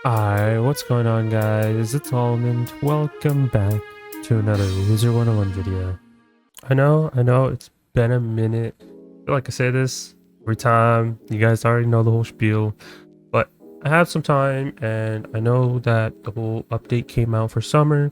Hi, what's going on, guys? It's Almond. Welcome back to another Wizard101 video. I know, it's been a minute. I feel like I say this every time. You guys already know the whole spiel, but I have some time, and I know that the whole update came out for summer,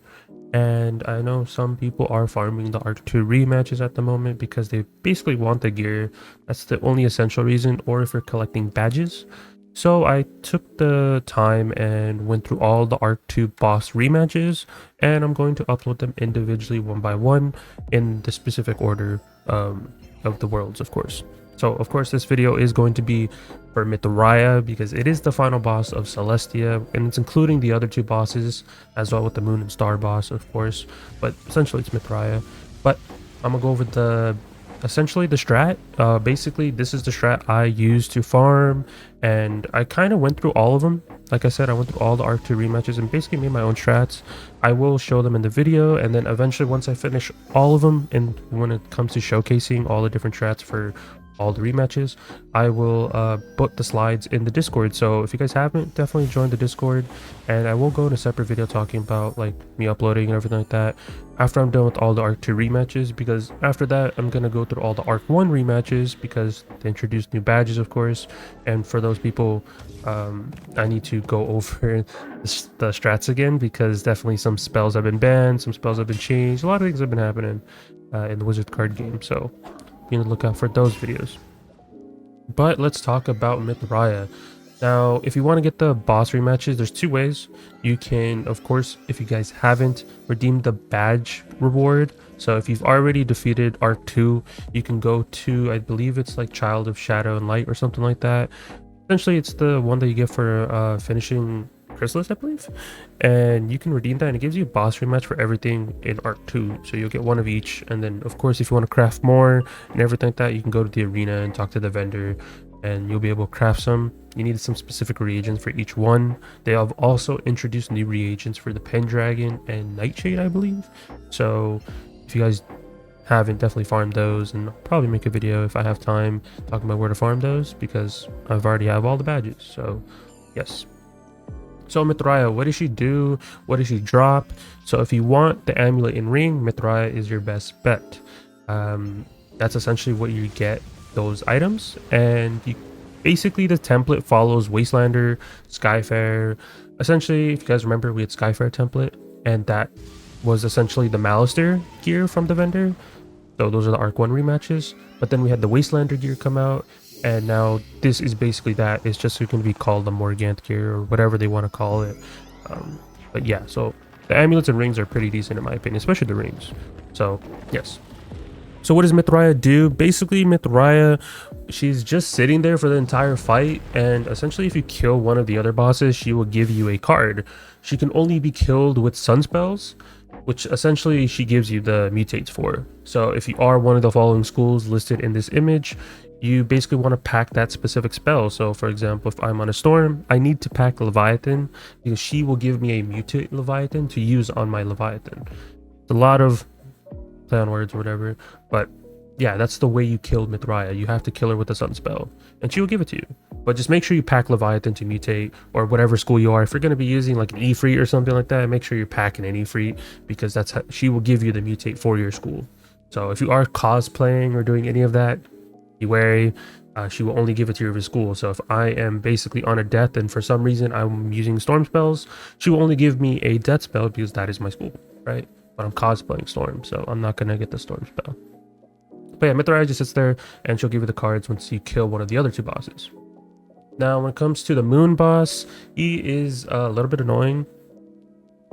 and I know some people are farming the Arc 2 rematches at the moment because they basically want the gear. That's the only essential reason, or if you're collecting badges. So I took the time and went through all the Arc 2 boss rematches, and I'm going to upload them individually one by one in the specific order of the worlds, of course. So of course this video is going to be for Mythraya because it is the final boss of Celestia, and it's including the other two bosses as well with the Moon and Star boss, of course, but essentially it's Mythraya. But I'm gonna go over the essentially the strat. Basically this is the strat I use to farm, and I kind of went through all of them. Like I said, I went through all the Arc 2 rematches and basically made my own strats. I will show them in the video, and then eventually once I finish all of them, and when it comes to showcasing all the different strats for all the rematches, I will put the slides in the Discord. So if you guys haven't, definitely join the Discord, and I will go in a separate video talking about like me uploading and everything like that after I'm done with all the Arc 2 rematches, because after that I'm gonna go through all the Arc 1 rematches because they introduced new badges, of course, and for those people I need to go over the strats again because definitely some spells have been banned, some spells have been changed, a lot of things have been happening in the Wizard card game, so be on the lookout for those videos. But let's talk about Mythraya. Now, if you want to get the boss rematches, there's two ways. You can, of course, if you guys haven't, redeem the badge reward. So if you've already defeated Arc 2, you can go to, I believe it's like Child of Shadow and Light or something like that. Essentially, it's the one that you get for finishing Chrysalis, I believe. And you can redeem that, and it gives you a boss rematch for everything in Arc 2. So you'll get one of each. And then, of course, if you want to craft more and everything like that, you can go to the arena and talk to the vendor, and you'll be able to craft some. You need some specific reagents for each one. They have also introduced new reagents for the Pendragon and Nightshade, I believe. So if you guys haven't, definitely farmed those, and I'll probably make a video if I have time talking about where to farm those because I've already have all the badges. So yes. So Mythraya, what does she do? What does she drop? So if you want the amulet and ring, Mythraya is your best bet. That's essentially what you get, those items, and you basically the template follows Wastelander, Skyfarer. Essentially, if you guys remember, we had Skyfarer template, and that was essentially the Malister gear from the vendor. So those are the Arc 1 rematches. But then we had the Wastelander gear come out, and now this is basically that. It's just going to be called the Morganth gear or whatever they want to call it. But yeah, so the amulets and rings are pretty decent in my opinion, especially the rings. So yes. So what does Mythraya do? Basically, Mythraya, she's just sitting there for the entire fight, and essentially if you kill one of the other bosses, she will give you a card. She can only be killed with sun spells, which essentially she gives you the mutates for. So if you are one of the following schools listed in this image, you basically want to pack that specific spell. So for example, if I'm on a storm, I need to pack Leviathan because she will give me a mutate Leviathan to use on my Leviathan. It's a lot of play on words or whatever, but yeah, that's the way you kill Mythraya. You have to kill her with a sun spell, and she will give it to you. But just make sure you pack Leviathan to mutate, or whatever school you are. If you're going to be using like an Ifrit or something like that, make sure you're packing an Ifrit, because that's how she will give you the mutate for your school. So if you are cosplaying or doing any of that, be wary. She will only give it to your school. So if I am basically on a death and for some reason I'm using storm spells, she will only give me a death spell because that is my school, right? But I'm cosplaying storm, so I'm not gonna get the storm spell. But yeah, Mythraya just sits there and she'll give you the cards once you kill one of the other two bosses. Now when it comes to the moon boss, he is a little bit annoying.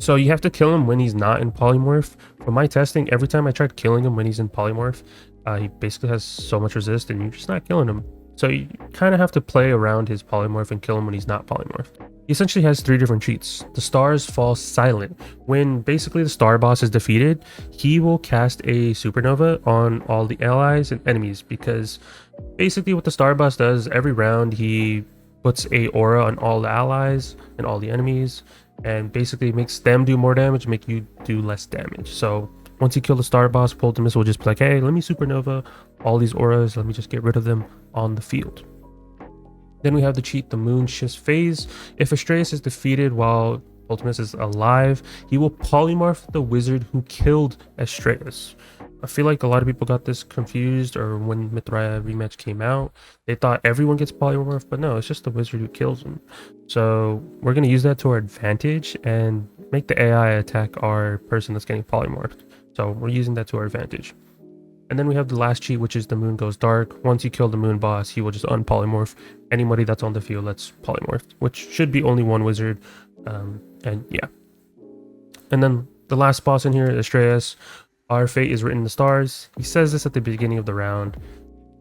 So you have to kill him when he's not in polymorph. From my testing, every time I tried killing him when he's in polymorph, he basically has so much resist and you're just not killing him. So you kind of have to play around his polymorph and kill him when he's not polymorphed. He essentially has three different cheats. The stars fall silent. When basically the star boss is defeated, he will cast a supernova on all the allies and enemies, because basically what the star boss does every round, he puts a aura on all the allies and all the enemies, and basically makes them do more damage, make you do less damage. So once you kill the star boss, Ptolemos will just be like, hey, let me supernova all these auras, let me just get rid of them on the field. Then we have the cheat, the moon shifts phase. If Astraeus is defeated while Ultimus is alive, he will polymorph the wizard who killed Astraeus. I feel like a lot of people got this confused, or when Mythraya Rematch came out, they thought everyone gets polymorphed, but no, it's just the wizard who kills him. So we're going to use that to our advantage and make the AI attack our person that's getting polymorphed. So we're using that to our advantage. And then we have the last cheat, which is the moon goes dark. Once you kill the moon boss, he will just unpolymorph anybody that's on the field that's polymorphed, which should be only one wizard. And yeah. And then the last boss in here, Astraeus. Our fate is written in the stars. He says this at the beginning of the round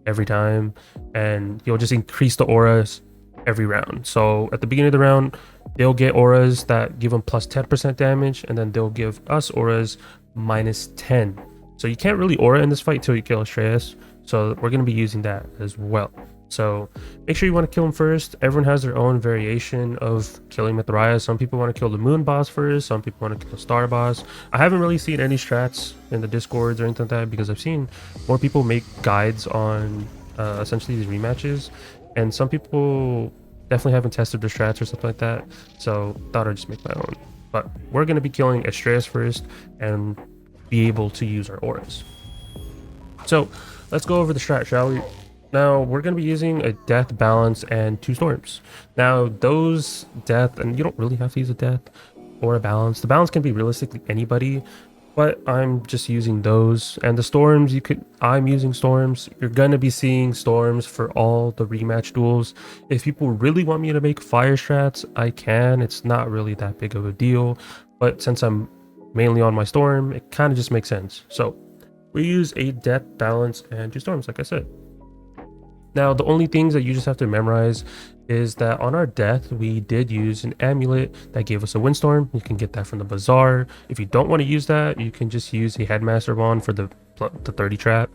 every time, and he'll just increase the auras every round. So at the beginning of the round, they'll get auras that give them plus 10% damage, and then they'll give us auras minus 10. So you can't really aura in this fight till you kill Astraeus. So we're going to be using that as well. So make sure you want to kill him first. Everyone has their own variation of killing Mythraya. Some people want to kill the moon boss first. Some people want to kill the star boss. I haven't really seen any strats in the discords or anything like that, because I've seen more people make guides on essentially these rematches. And some people definitely haven't tested their strats or something like that. So thought I'd just make my own. But we're going to be killing Astraeus first and be able to use our auras. So let's go over the strat, shall we? Now we're going to be using a death, balance, and 2 storms. Now those death, and you don't really have to use a death or a balance. The balance can be realistically anybody, but I'm just using those. And the storms, I'm using storms. You're going to be seeing storms for all the rematch duels. If people really want me to make fire strats, I can. It's not really that big of a deal, but since I'm mainly on my storm, it kind of just makes sense. So we use a death, balance, and 2 storms, like I said. Now, the only things that you just have to memorize is that on our death, we did use an amulet that gave us a windstorm. You can get that from the bazaar. If you don't want to use that, you can just use a headmaster wand for the 30 trap.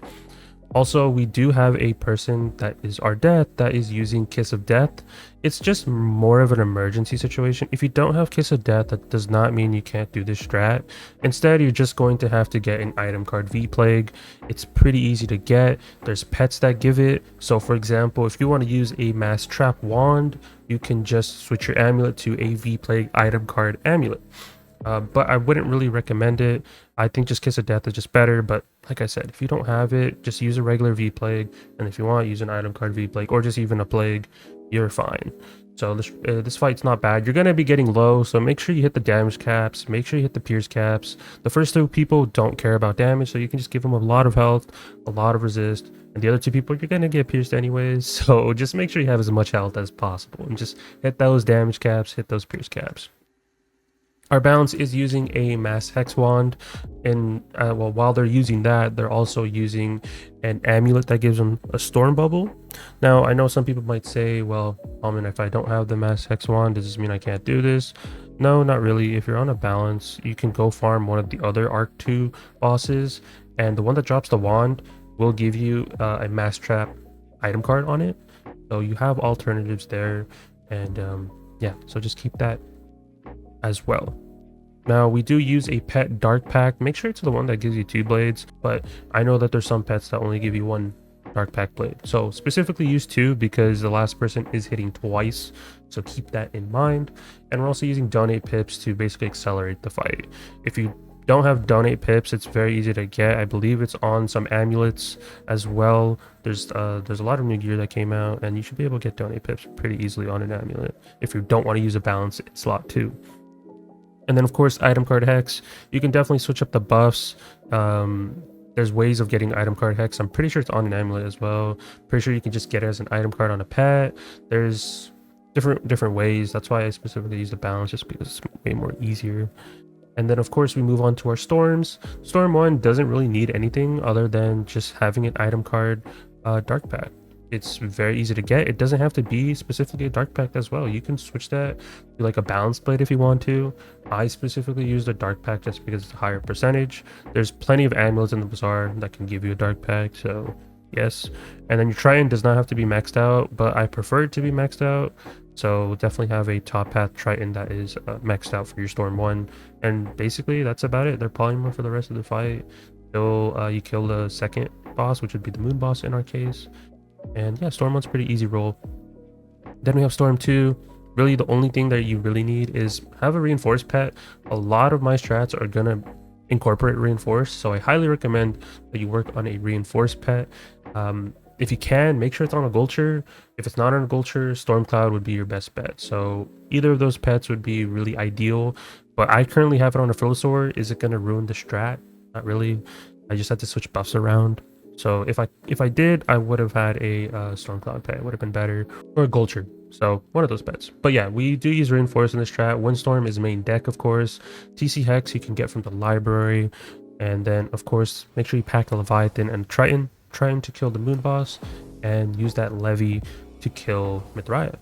Also, we do have a person that is our death that is using Kiss of Death. It's just more of an emergency situation. If you don't have Kiss of Death, that does not mean you can't do this strat. Instead, you're just going to have to get an item card V-Plague. It's pretty easy to get. There's pets that give it. So for example, if you want to use a Mass Trap Wand, you can just switch your amulet to a V-Plague item card amulet. But I wouldn't really recommend it. I think just Kiss of Death is just better. But like I said, if you don't have it, just use a regular V-Plague. And if you want, use an item card V-Plague or just even a Plague, you're fine. So this fight's not bad. You're going to be getting low, so make sure you hit the damage caps. Make sure you hit the pierce caps. The first 2 people don't care about damage, so you can just give them a lot of health, a lot of resist. And the other 2 people, you're going to get pierced anyways. So just make sure you have as much health as possible. And just hit those damage caps, hit those pierce caps. Our balance is using a Mass Hex Wand, and well, while they're using that, they're also using an amulet that gives them a Storm Bubble. Now, I know some people might say, well, if I don't have the Mass Hex Wand, does this mean I can't do this? No, not really. If you're on a balance, you can go farm one of the other Arc 2 bosses, and the one that drops the wand will give you a Mass Trap item card on it. So you have alternatives there, and yeah, so just keep that as well. Now, we do use a pet Dark Pact. Make sure it's the one that gives you 2 blades, but I know that there's some pets that only give you 1 Dark Pact blade. So specifically use 2 because the last person is hitting twice, so keep that in mind. And we're also using donate pips to basically accelerate the fight. If you don't have donate pips, it's very easy to get. I believe it's on some amulets as well. There's a lot of new gear that came out, and you should be able to get donate pips pretty easily on an amulet if you don't want to use a balance slot too. And then of course, item card hex. You can definitely switch up the buffs. There's ways of getting item card hex. I'm pretty sure it's on an amulet as well. Pretty sure you can just get it as an item card on a pet. There's different ways. That's why I specifically use the balance, just because it's way more easier. And then of course we move on to our storms. Storm 1 doesn't really need anything other than just having an item card Dark Pact. It's very easy to get. It doesn't have to be specifically a Dark Pact as well. You can switch that to like a balance blade if you want to. I specifically use the Dark Pact just because it's a higher percentage. There's plenty of amulets in the bazaar that can give you a Dark Pact, so yes. And then your Triton does not have to be maxed out, but I prefer it to be maxed out. So definitely have a top path Triton that is maxed out for your Storm 1. And basically that's about it. They're polymorph for the rest of the fight till you kill the second boss, which would be the moon boss in our case. And yeah, Storm 1's pretty easy roll. Then we have Storm 2. Really, the only thing that you really need is have a reinforced pet. A lot of my strats are gonna incorporate reinforced, so I highly recommend that you work on a reinforced pet. If you can, make sure it's on a Gulcher. If it's not on a Gulcher, Stormcloud would be your best bet. So either of those pets would be really ideal, but I currently have it on a Filosaur. Is it gonna ruin the strat? Not really. I just had to switch buffs around. So if I did, I would have had a Stormcloud pet. It would have been better, or a Gulcher. So one of those bets. But yeah, we do use Reinforce in this strat. Windstorm is main deck, of course. TC Hex you can get from the library, and then of course make sure you pack a Leviathan and Triton. Trying to kill the Moon Boss, and use that Levy to kill Mithraya.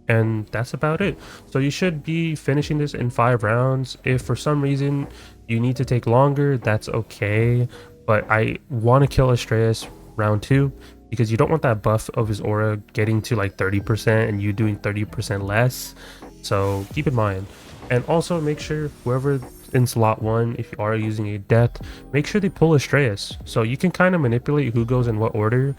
And that's about it. So you should be finishing this in 5 rounds. If for some reason you need to take longer, that's okay. But I want to kill Astraeus round 2 because you don't want that buff of his aura getting to like 30% and you doing 30% less. So keep in mind. And also make sure whoever in slot 1, if you are using a death, make sure they pull Astraeus. So you can kind of manipulate who goes in what order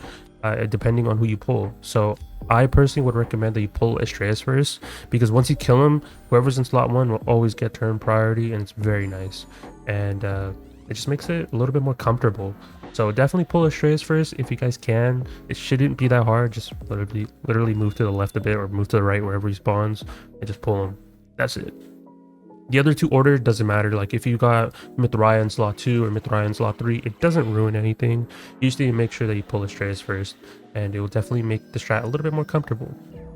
depending on who you pull. So I personally would recommend that you pull Astraeus first, because once you kill him, whoever's in slot 1 will always get turn priority, and it's very nice. And it just makes it a little bit more comfortable. So definitely pull Astraeus first if you guys can. It shouldn't be that hard. Just literally move to the left a bit or move to the right wherever he spawns and just pull him. That's it. The other 2 orders doesn't matter. Like if you got Mythraya in slot 2 or Mythraya in slot 3, it doesn't ruin anything. You just need to make sure that you pull Astraeus first, and it will definitely make the strat a little bit more comfortable.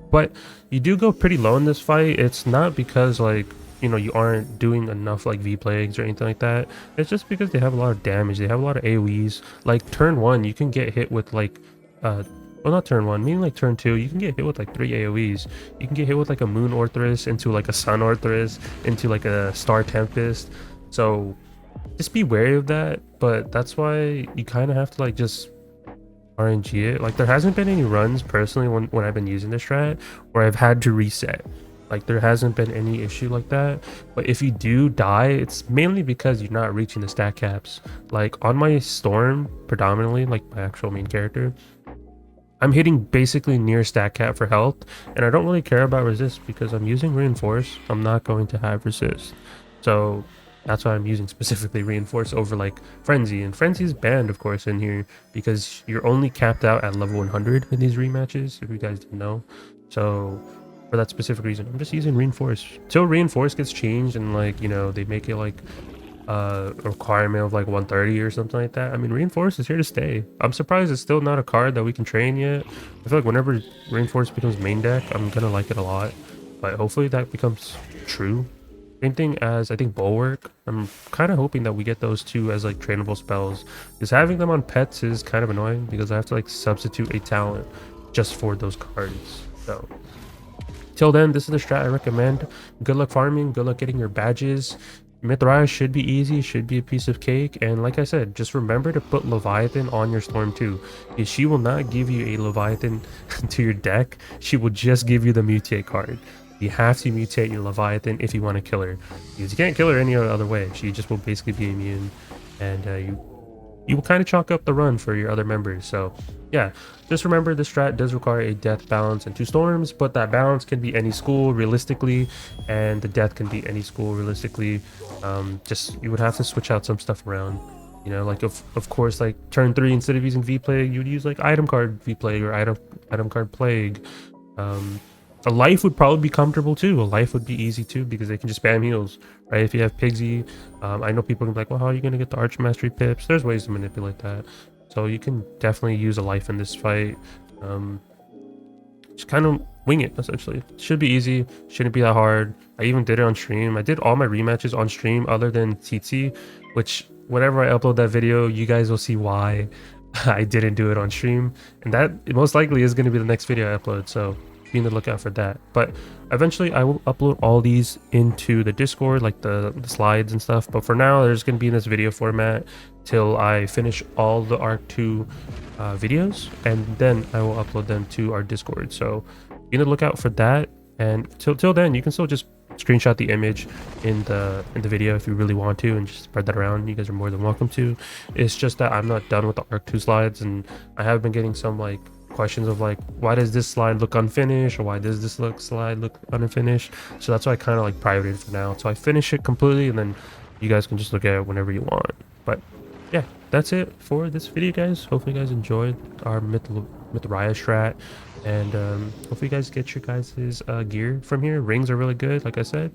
But you do go pretty low in this fight. It's not because like, you know, you aren't doing enough like V-Plagues or anything like that. It's just because they have a lot of damage. They have a lot of AoEs. Like turn 1, you can get hit with like well, not turn 1, meaning like turn 2, you can get hit with like 3 AoEs. You can get hit with like a Moon Orthrus into like a Sun Orthrus into like a Star Tempest. So just be wary of that. But that's why you kind of have to like just RNG it. Like there hasn't been any runs personally when I've been using this strat where I've had to reset. Like there hasn't been any issue like that. But if you do die, it's mainly because you're not reaching the stat caps. Like on my Storm predominantly, like my actual main character, I'm hitting basically near stat cap for health, and I don't really care about resist because I'm using reinforce. I'm not going to have resist, so that's why I'm using specifically reinforce over like frenzy. And frenzy is banned, of course, in here because you're only capped out at level 100 in these rematches, if you guys didn't know. So for that specific reason, I'm just using reinforce till reinforce gets changed and like, you know, they make it like a requirement of like 130 or something like that. I mean, reinforce is here to stay. I'm surprised it's still not a card that we can train yet. I feel like whenever reinforce becomes main deck, I'm gonna like it a lot, but hopefully that becomes true. Same thing as I think bulwark. I'm kind of hoping that we get those 2 as like trainable spells, because having them on pets is kind of annoying because I have to like substitute a talent just for those cards. So till then, this is the strat I recommend. Good luck farming, good luck getting your badges. Mythraya should be easy, should be a piece of cake, and like I said, just remember to put Leviathan on your Storm 2, because she will not give you a Leviathan to your deck. She will just give you the mutate card. You have to mutate your Leviathan if you want to kill her, because you can't kill her any other way. She just will basically be immune, and you will kind of chalk up the run for your other members. So yeah, just remember the strat does require a death balance and 2 storms, but that balance can be any school realistically, and the death can be any school realistically. Just you would have to switch out some stuff around, you know, like of course, like turn 3, instead of using V-Plague, you would use like item card V-Plague or item card Plague. A life would probably be comfortable too. A life would be easy too, because they can just spam heals, right? If you have Pigsy, I know people can be like, well, how are you going to get the Arch Mastery pips? There's ways to manipulate that. So you can definitely use a life in this fight. Just kind of wing it, essentially. It should be easy. Shouldn't be that hard. I even did it on stream. I did all my rematches on stream other than TT, which whenever I upload that video, you guys will see why I didn't do it on stream. And that most likely is going to be the next video I upload. So be on the lookout for that. But eventually I will upload all these into the Discord, like the slides and stuff. But for now, there's going to be in this video format till I finish all the Arc 2 videos, and then I will upload them to our Discord. So be on the lookout for that. And till then, you can still just screenshot the image in the video if you really want to, and just spread that around. You guys are more than welcome to. It's just that I'm not done with the Arc 2 slides, and I have been getting some like questions of like, why does this slide look unfinished, or why does this slide look unfinished. So that's why I kind of like private it for now. So I finish it completely, and then you guys can just look at it whenever you want. But yeah, that's it for this video, guys. Hopefully you guys enjoyed our Mythraya strat, and hopefully you guys get your guys' gear from here. Rings are really good, like I said.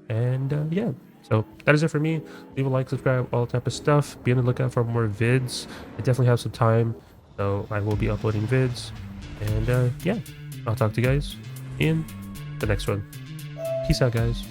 And yeah, so that is it for me. Leave a like, subscribe, all type of stuff. Be on the lookout for more vids. I definitely have some time, so I will be uploading vids. And yeah, I'll talk to you guys in the next one. Peace out, guys.